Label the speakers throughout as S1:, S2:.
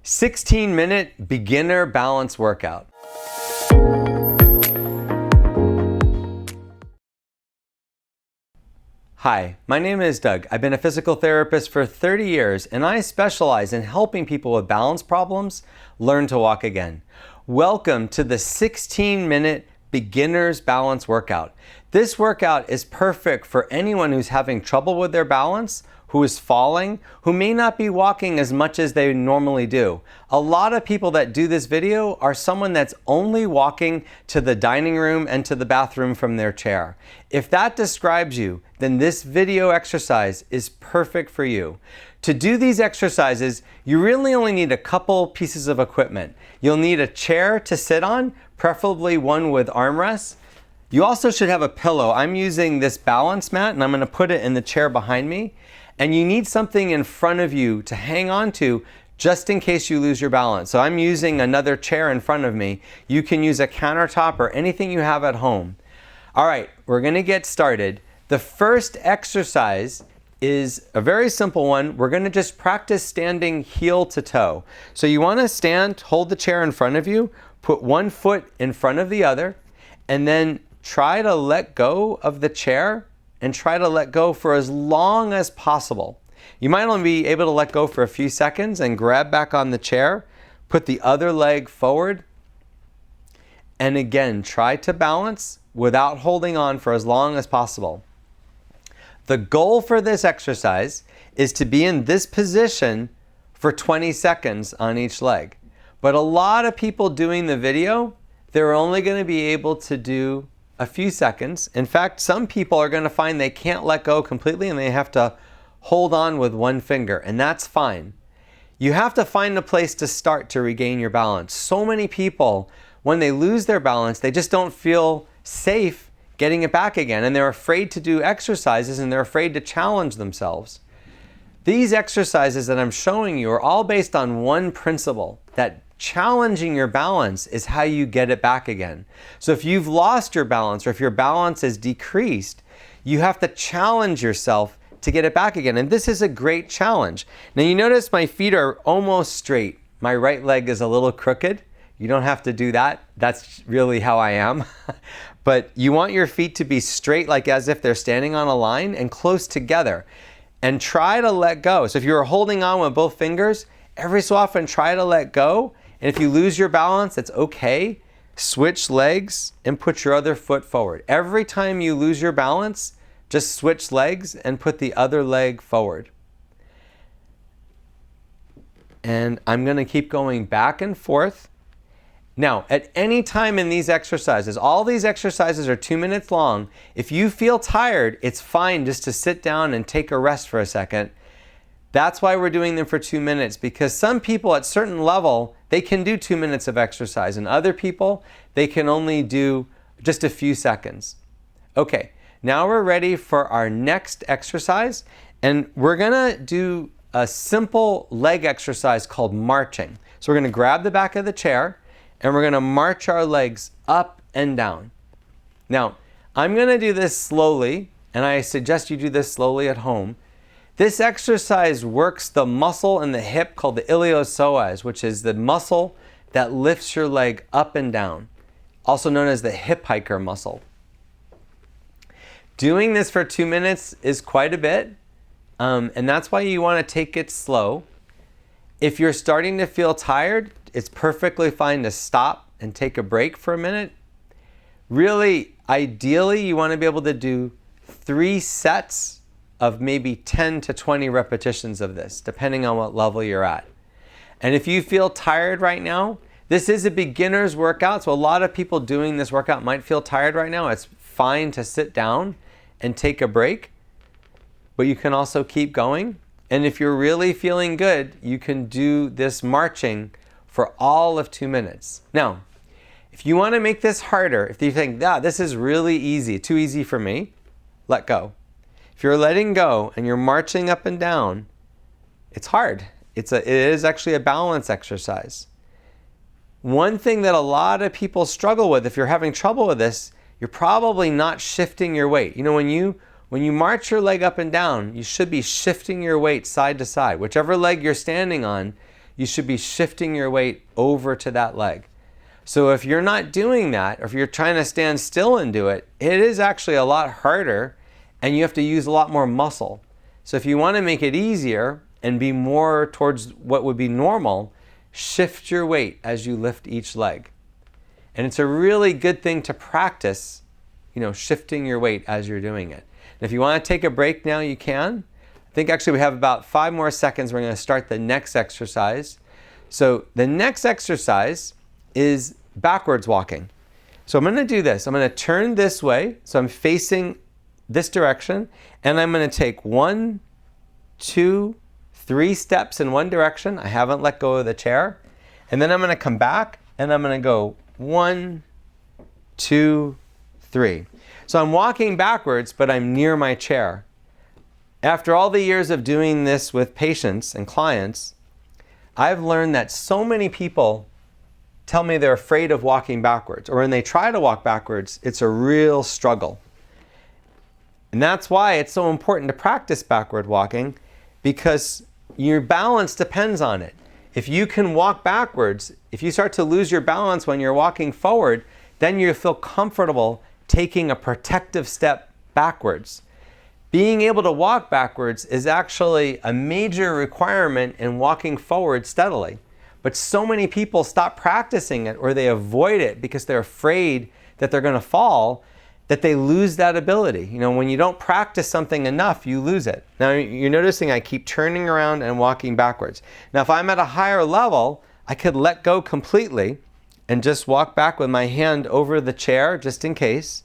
S1: 16-minute beginner balance workout. Hi, my name is Doug. I've been a physical therapist for 30 years and I specialize in helping people with balance problems learn to walk again. Welcome to the 16-minute beginner's balance workout. This workout is perfect for anyone who's having trouble with their balance, who is falling, who may not be walking as much as they normally do. A lot of people that do this video are someone that's only walking to the dining room and to the bathroom from their chair. If that describes you, then this video exercise is perfect for you. To do these exercises, you really only need a couple pieces of equipment. You'll need a chair to sit on, preferably one with armrests. You also should have a pillow. I'm using this balance mat and I'm going to put it in the chair behind me. And you need something in front of you to hang on to just in case you lose your balance. So I'm using another chair in front of me. You can use a countertop or anything you have at home. All right, we're going to get started. The first exercise is a very simple one. We're going to just practice standing heel to toe. So you want to stand, hold the chair in front of you, put one foot in front of the other, and then try to let go of the chair and try to let go for as long as possible. You might only be able to let go for a few seconds and grab back on the chair, put the other leg forward, and again, try to balance without holding on for as long as possible. The goal for this exercise is to be in this position for 20 seconds on each leg. But a lot of people doing the video, they're only going to be able to do a few seconds. In fact, some people are going to find they can't let go completely and they have to hold on with one finger, and that's fine. You have to find a place to start to regain your balance. So many people, when they lose their balance, they just don't feel safe getting it back again, and they're afraid to do exercises and they're afraid to challenge themselves. These exercises that I'm showing you are all based on one principle, that challenging your balance is how you get it back again. So if you've lost your balance or if your balance is decreased, you have to challenge yourself to get it back again. And this is a great challenge. Now you notice my feet are almost straight. My right leg is a little crooked. You don't have to do that. That's really how I am. But you want your feet to be straight, like as if they're standing on a line and close together. And try to let go. So if you're holding on with both fingers, every so often try to let go. And if you lose your balance, it's okay. Switch legs and put your other foot forward. Every time you lose your balance, just switch legs and put the other leg forward. And I'm going to keep going back and forth. Now, at any time in these exercises, all these exercises are 2 minutes long. If you feel tired, it's fine just to sit down and take a rest for a second. That's why we're doing them for 2 minutes, because some people at certain level, they can do 2 minutes of exercise, and other people, they can only do just a few seconds. Okay, now we're ready for our next exercise, and we're gonna do a simple leg exercise called marching. So we're gonna grab the back of the chair, and we're gonna march our legs up and down. Now, I'm gonna do this slowly, and I suggest you do this slowly at home. This exercise works the muscle in the hip called the iliopsoas, which is the muscle that lifts your leg up and down, also known as the hip hiker muscle. Doing this for 2 minutes is quite a bit, and that's why you want to take it slow. If you're starting to feel tired, it's perfectly fine to stop and take a break for a minute. Really, ideally, you want to be able to do 3 sets of maybe 10 to 20 repetitions of this, depending on what level you're at. And if you feel tired right now, this is a beginner's workout, so a lot of people doing this workout might feel tired right now. It's fine to sit down and take a break, but you can also keep going. And if you're really feeling good, you can do this marching for all of 2 minutes. Now, if you want to make this harder, if you think, this is really easy, too easy for me, let go. If you're letting go and you're marching up and down, it's hard. It is actually a balance exercise. One thing that a lot of people struggle with, if you're having trouble with this, you're probably not shifting your weight. You know, when you march your leg up and down, you should be shifting your weight side to side. Whichever leg you're standing on, you should be shifting your weight over to that leg. So if you're not doing that, or if you're trying to stand still and do it, it is actually a lot harder and you have to use a lot more muscle. So if you want to make it easier and be more towards what would be normal, shift your weight as you lift each leg. And it's a really good thing to practice, shifting your weight as you're doing it. And if you want to take a break now, you can. I think actually we have about 5 more seconds. We're going to start the next exercise. So the next exercise is backwards walking. So I'm going to do this. I'm going to turn this way. So I'm facing this direction. And I'm going to take 1, 2, 3 steps in one direction. I haven't let go of the chair. And then I'm going to come back and I'm going to go 1, 2, 3. So I'm walking backwards, but I'm near my chair. After all the years of doing this with patients and clients, I've learned that so many people tell me they're afraid of walking backwards, or when they try to walk backwards, it's a real struggle. And that's why it's so important to practice backward walking, because your balance depends on it. If you can walk backwards, if you start to lose your balance when you're walking forward, then you feel comfortable taking a protective step backwards. Being able to walk backwards is actually a major requirement in walking forward steadily. But so many people stop practicing it, or they avoid it because they're afraid that they're going to fall, that they lose that ability. When you don't practice something enough, you lose it. Now you're noticing I keep turning around and walking backwards. Now if I'm at a higher level, I could let go completely and just walk back with my hand over the chair just in case.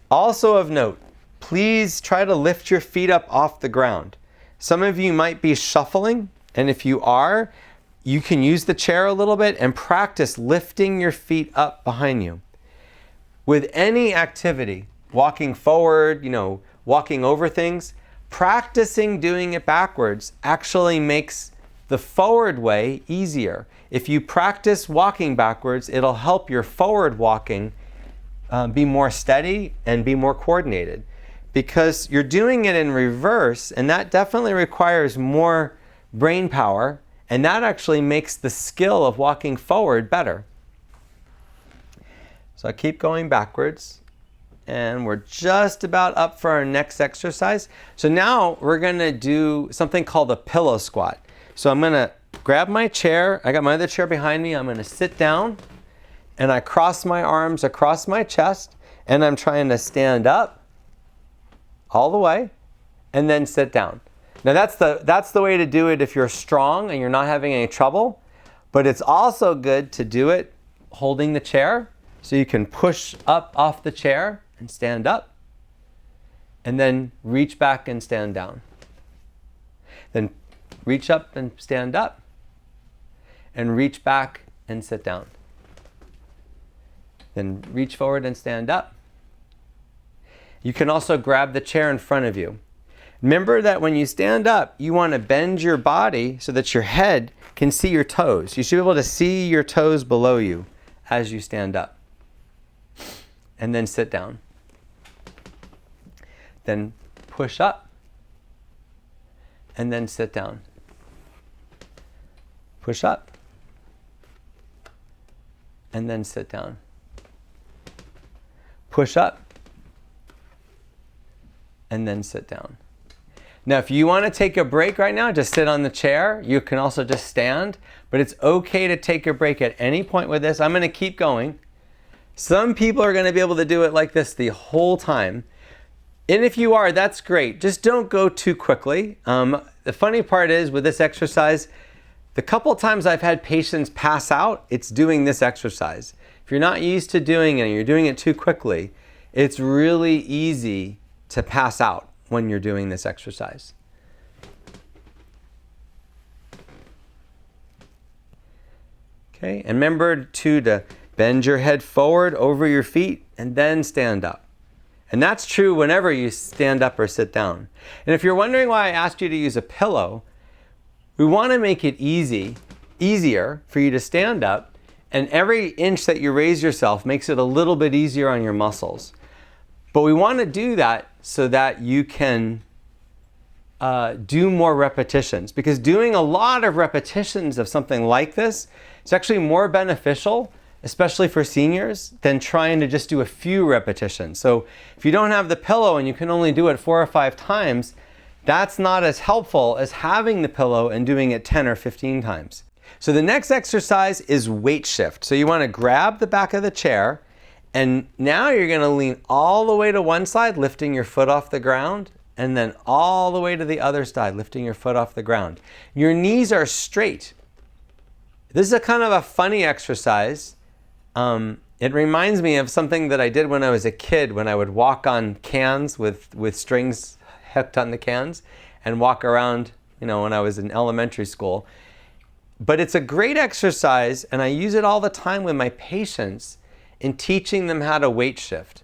S1: Also of note, please try to lift your feet up off the ground. Some of you might be shuffling, and if you are, you can use the chair a little bit and practice lifting your feet up behind you. With any activity, walking forward, walking over things, practicing doing it backwards actually makes the forward way easier. If you practice walking backwards, it'll help your forward walking be more steady and be more coordinated, because you're doing it in reverse, and that definitely requires more brain power, and that actually makes the skill of walking forward better. So I keep going backwards, and we're just about up for our next exercise. So now we're going to do something called a pillow squat. So I'm going to grab my chair. I got my other chair behind me. I'm going to sit down, and I cross my arms across my chest, and I'm trying to stand up all the way and then sit down. Now that's the way to do it if you're strong and you're not having any trouble, but it's also good to do it holding the chair, so you can push up off the chair and stand up, and then reach back and stand down. Then reach up and stand up, and reach back and sit down. Then reach forward and stand up. You can also grab the chair in front of you. Remember that when you stand up, you want to bend your body so that your head can see your toes. You should be able to see your toes below you as you stand up. And then sit down. Then push up. And then sit down. Push up. And then sit down. Push up. And then sit down. Now, if you want to take a break right now, just sit on the chair. You can also just stand, but it's okay to take a break at any point with this. I'm going to keep going. Some people are going to be able to do it like this the whole time. And if you are, that's great. Just don't go too quickly. The funny part is with this exercise, the couple times I've had patients pass out, it's doing this exercise. If you're not used to doing it and you're doing it too quickly, it's really easy to pass out when you're doing this exercise. Okay, and remember to bend your head forward over your feet and then stand up. And that's true whenever you stand up or sit down. And if you're wondering why I asked you to use a pillow, we want to make it easier for you to stand up, and every inch that you raise yourself makes it a little bit easier on your muscles. But we want to do that so that you can do more repetitions, because doing a lot of repetitions of something like this is actually more beneficial, especially for seniors, than trying to just do a few repetitions. So if you don't have the pillow and you can only do it 4 or 5 times, that's not as helpful as having the pillow and doing it 10 or 15 times. So the next exercise is weight shift. So you want to grab the back of the chair, and now you're going to lean all the way to one side, lifting your foot off the ground, and then all the way to the other side, lifting your foot off the ground. Your knees are straight. This is a kind of a funny exercise. It reminds me of something that I did when I was a kid, when I would walk on cans with strings hooked on the cans and walk around, when I was in elementary school. But it's a great exercise, and I use it all the time with my patients in teaching them how to weight shift.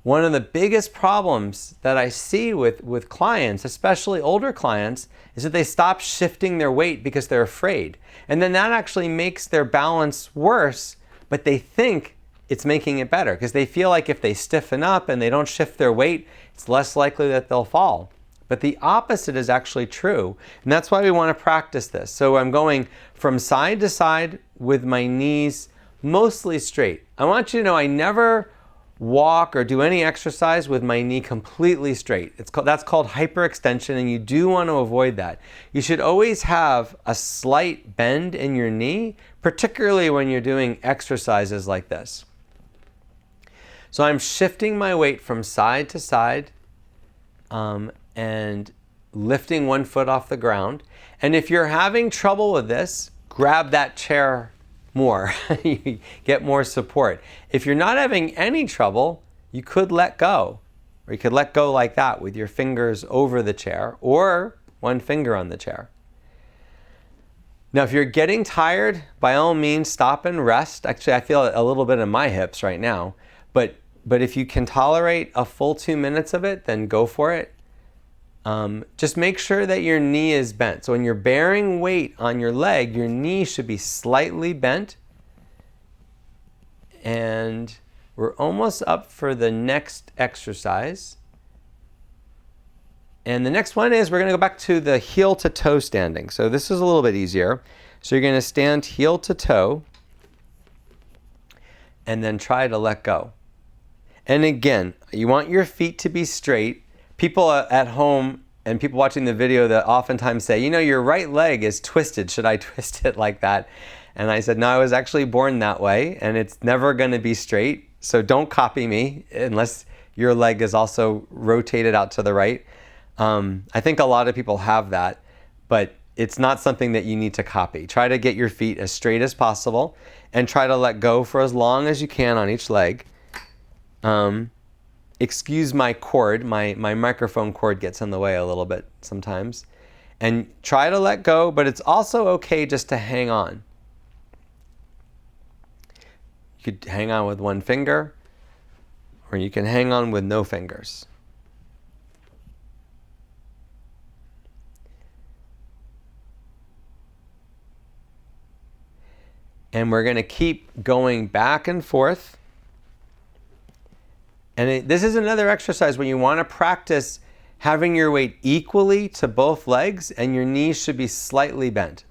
S1: One of the biggest problems that I see with clients, especially older clients, is that they stop shifting their weight because they're afraid. And then that actually makes their balance worse, but they think it's making it better because they feel like if they stiffen up and they don't shift their weight, it's less likely that they'll fall. But the opposite is actually true, and that's why we want to practice this. So I'm going from side to side with my knees mostly straight. I want you to know I never walk or do any exercise with my knee completely straight. That's called hyperextension, and you do want to avoid that. You should always have a slight bend in your knee, particularly when you're doing exercises like this. So I'm shifting my weight from side to side, and lifting one foot off the ground. And if you're having trouble with this, grab that chair more. You get more support. If you're not having any trouble, you could let go. Or you could let go like that with your fingers over the chair or one finger on the chair. Now, if you're getting tired, by all means, stop and rest. Actually, I feel a little bit in my hips right now. But if you can tolerate a full 2 minutes of it, then go for it. Just make sure that your knee is bent. So when you're bearing weight on your leg, your knee should be slightly bent. And we're almost up for the next exercise. And the next one is we're going to go back to the heel to toe standing. So this is a little bit easier. So you're going to stand heel to toe and then try to let go. And again, you want your feet to be straight. People at home and people watching the video that oftentimes say, your right leg is twisted. Should I twist it like that? And I said, no, I was actually born that way, and it's never going to be straight. So don't copy me unless your leg is also rotated out to the right. I think a lot of people have that, but it's not something that you need to copy. Try to get your feet as straight as possible and try to let go for as long as you can on each leg. Excuse my cord, my microphone cord gets in the way a little bit sometimes. And try to let go, but it's also okay just to hang on. You could hang on with one finger, or you can hang on with no fingers. And we're going to keep going back and forth. And this is another exercise where you want to practice having your weight equally to both legs, and your knees should be slightly bent.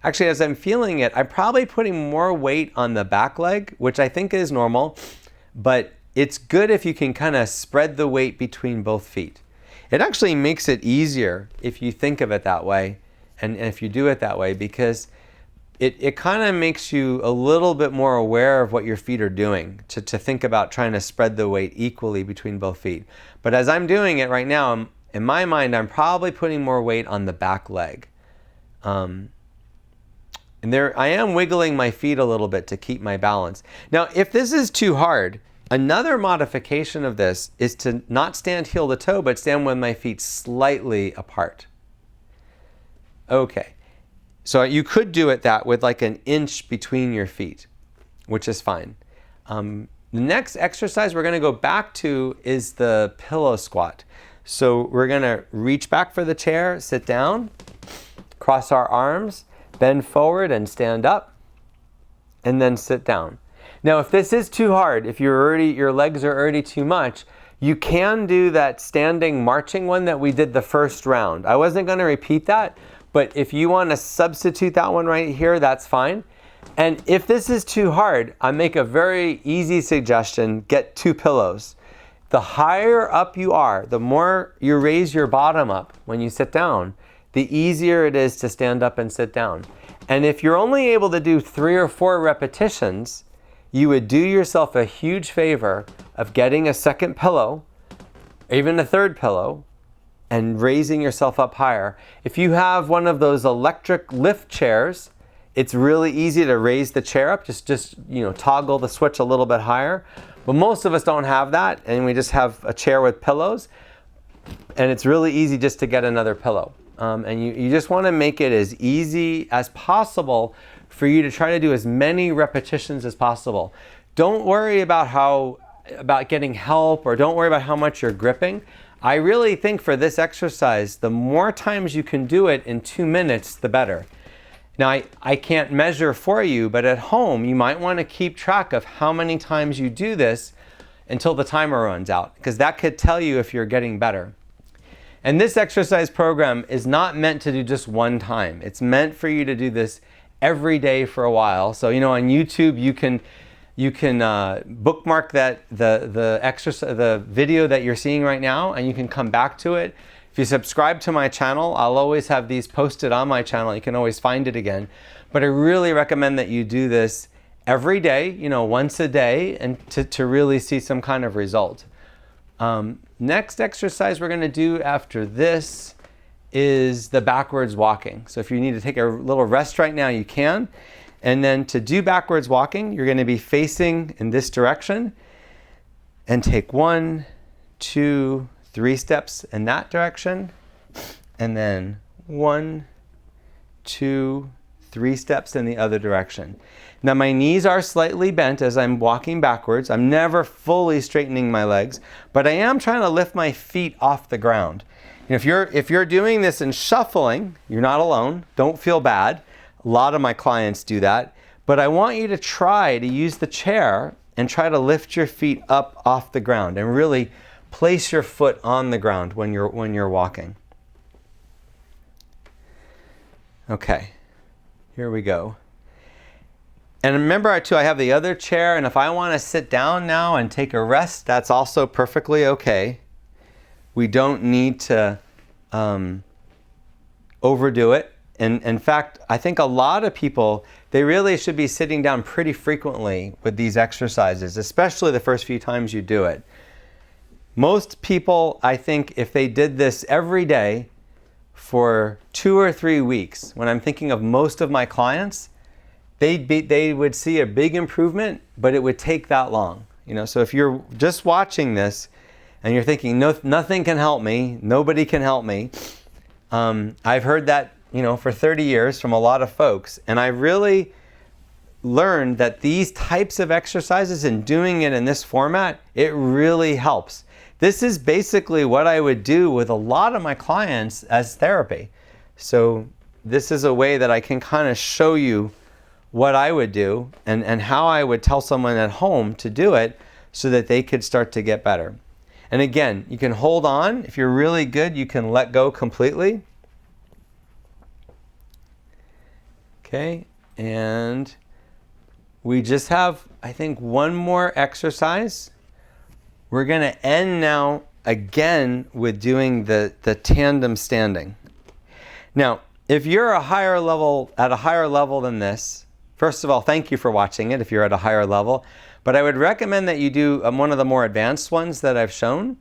S1: Actually, as I'm feeling it, I'm probably putting more weight on the back leg, which I think is normal, but it's good if you can kind of spread the weight between both feet. It actually makes it easier if you think of it that way, and if you do it that way, because it kind of makes you a little bit more aware of what your feet are doing, to think about trying to spread the weight equally between both feet. But as I'm doing it right now, in my mind, I'm probably putting more weight on the back leg. And there, I am wiggling my feet a little bit to keep my balance. Now, if this is too hard, another modification of this is to not stand heel to toe, but stand with my feet slightly apart. Okay. So you could do it that with like an inch between your feet, which is fine. The next exercise we're going to go back to is the pillow squat. So we're going to reach back for the chair, sit down, cross our arms, bend forward and stand up, and then sit down. Now, if this is too hard, if your legs are already too much, You can do that standing marching one that we did the first round. I wasn't going to repeat that, but if you want to substitute that one right here, that's fine. And if this is too hard, I make a very easy suggestion: get 2 pillows. The higher up you are, the more you raise your bottom up when you sit down, the easier it is to stand up and sit down. And if you're only able to do 3 or 4 repetitions, you would do yourself a huge favor of getting a second pillow, even a third pillow, and raising yourself up higher. If you have one of those electric lift chairs, it's really easy to raise the chair up. Just toggle the switch a little bit higher. But most of us don't have that, and we just have a chair with pillows. And it's really easy just to get another pillow. And you just want to make it as easy as possible for you to try to do as many repetitions as possible. Don't worry about getting help, or don't worry about how much you're gripping. I really think for this exercise, the more times you can do it in 2 minutes, the better. Now, I can't measure for you, but at home, you might want to keep track of how many times you do this until the timer runs out, because that could tell you if you're getting better. And this exercise program is not meant to do just one time. It's meant for you to do this every day for a while. So, on YouTube, you can bookmark the video that you're seeing right now, and you can come back to it. If you subscribe to my channel, I'll always have these posted on my channel. You can always find it again. But I really recommend that you do this every day, once a day, and to really see some kind of result. Next exercise we're going to do after this is the backwards walking. So if you need to take a little rest right now, you can. And then to do backwards walking, you're going to be facing in this direction and take 1, 2, 3 steps in that direction, and then 1, 2, 3 steps in the other direction. Now my knees are slightly bent as I'm walking backwards. I'm never fully straightening my legs, but I am trying to lift my feet off the ground. If you're doing this and shuffling, you're not alone. Don't feel bad. A lot of my clients do that, but I want you to try to use the chair and try to lift your feet up off the ground and really place your foot on the ground when you're walking. Okay, here we go. And remember too, I have the other chair, and if I want to sit down now and take a rest, that's also perfectly okay. We don't need to overdo it. And in fact, I think a lot of people, they really should be sitting down pretty frequently with these exercises, especially the first few times you do it. Most people, I think, if they did this every day for 2 or 3 weeks, when I'm thinking of most of my clients, they would see a big improvement, but it would take that long. So if you're just watching this and you're thinking, no, nothing can help me, nobody can help me, I've heard that for 30 years from a lot of folks, and I really learned that these types of exercises and doing it in this format, it really helps. This is basically what I would do with a lot of my clients as therapy. So this is a way that I can kind of show you what I would do and how I would tell someone at home to do it so that they could start to get better. And again, you can hold on. If you're really good, you can let go completely. Okay, and we just have, I think, one more exercise. We're going to end now again with doing the tandem standing. Now, if you're at a higher level than this, first of all, thank you for watching it if you're at a higher level. But I would recommend that you do one of the more advanced ones that I've shown.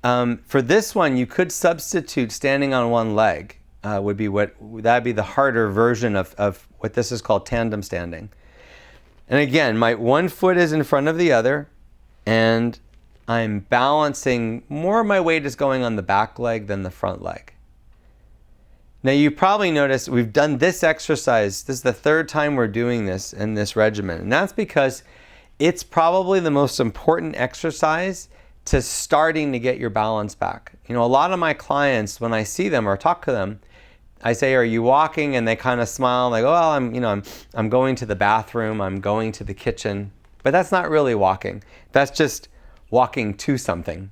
S1: For this one, you could substitute standing on one leg. That'd be the harder version of what this is called tandem standing. And again, my one foot is in front of the other, and I'm balancing. More of my weight is going on the back leg than the front leg. Now you probably noticed we've done this exercise. This is the 3rd time we're doing this in this regimen. And that's because it's probably the most important exercise to starting to get your balance back. A lot of my clients, when I see them or talk to them, I say, "Are you walking?" And they kind of smile like, "Oh, well, I'm going to the bathroom, I'm going to the kitchen." But that's not really walking. That's just walking to something.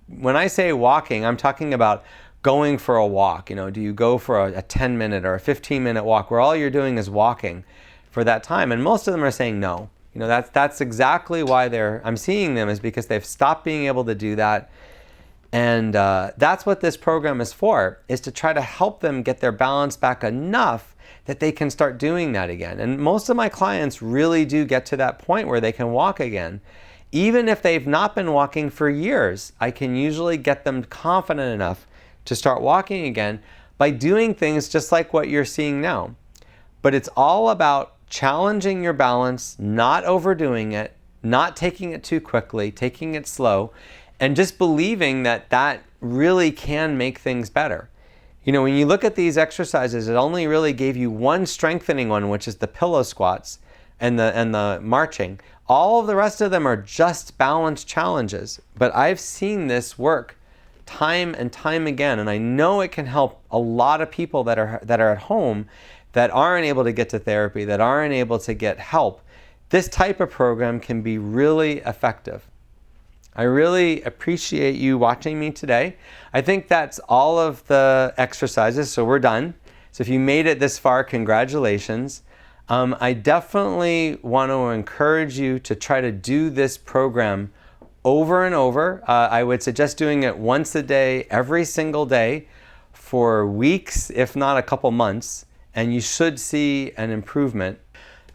S1: When I say walking, I'm talking about going for a walk. Do you go for a 10-minute or a 15-minute walk where all you're doing is walking for that time? And most of them are saying no. That's exactly why I'm seeing them, is because they've stopped being able to do that. And that's what this program is for, is to try to help them get their balance back enough that they can start doing that again. And most of my clients really do get to that point where they can walk again. Even if they've not been walking for years, I can usually get them confident enough to start walking again by doing things just like what you're seeing now. But it's all about challenging your balance, not overdoing it, not taking it too quickly, taking it slow, and just believing that that really can make things better. When you look at these exercises, it only really gave you one strengthening one, which is the pillow squats and the marching. All of the rest of them are just balance challenges. But I've seen this work time and time again, and I know it can help a lot of people that are at home that aren't able to get to therapy, that aren't able to get help. This type of program can be really effective. I really appreciate you watching me today. I think that's all of the exercises, so we're done. So if you made it this far, congratulations. I definitely want to encourage you to try to do this program over and over. I would suggest doing it once a day, every single day, for weeks, if not a couple months, and you should see an improvement.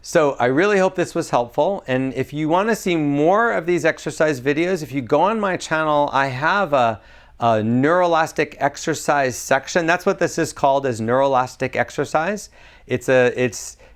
S1: So I really hope this was helpful. And if you want to see more of these exercise videos, if you go on my channel, I have a neuroelastic exercise section. That's what this is called, is neuroelastic exercise. It's a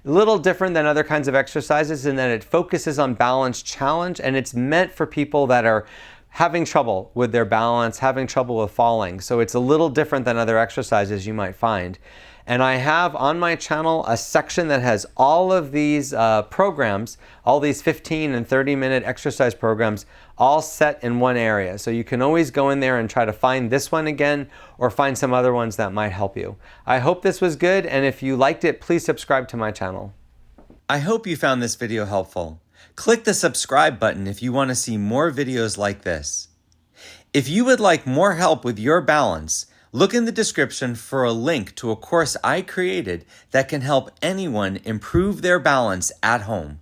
S1: little different than other kinds of exercises in that it focuses on balance challenge, and it's meant for people that are having trouble with their balance, having trouble with falling. So it's a little different than other exercises you might find. And I have on my channel a section that has all of these programs, all these 15 and 30-minute exercise programs, all set in one area. So you can always go in there and try to find this one again, or find some other ones that might help you. I hope this was good, and if you liked it, please subscribe to my channel. I hope you found this video helpful. Click the subscribe button if you want to see more videos like this. If you would like more help with your balance, look in the description for a link to a course I created that can help anyone improve their balance at home.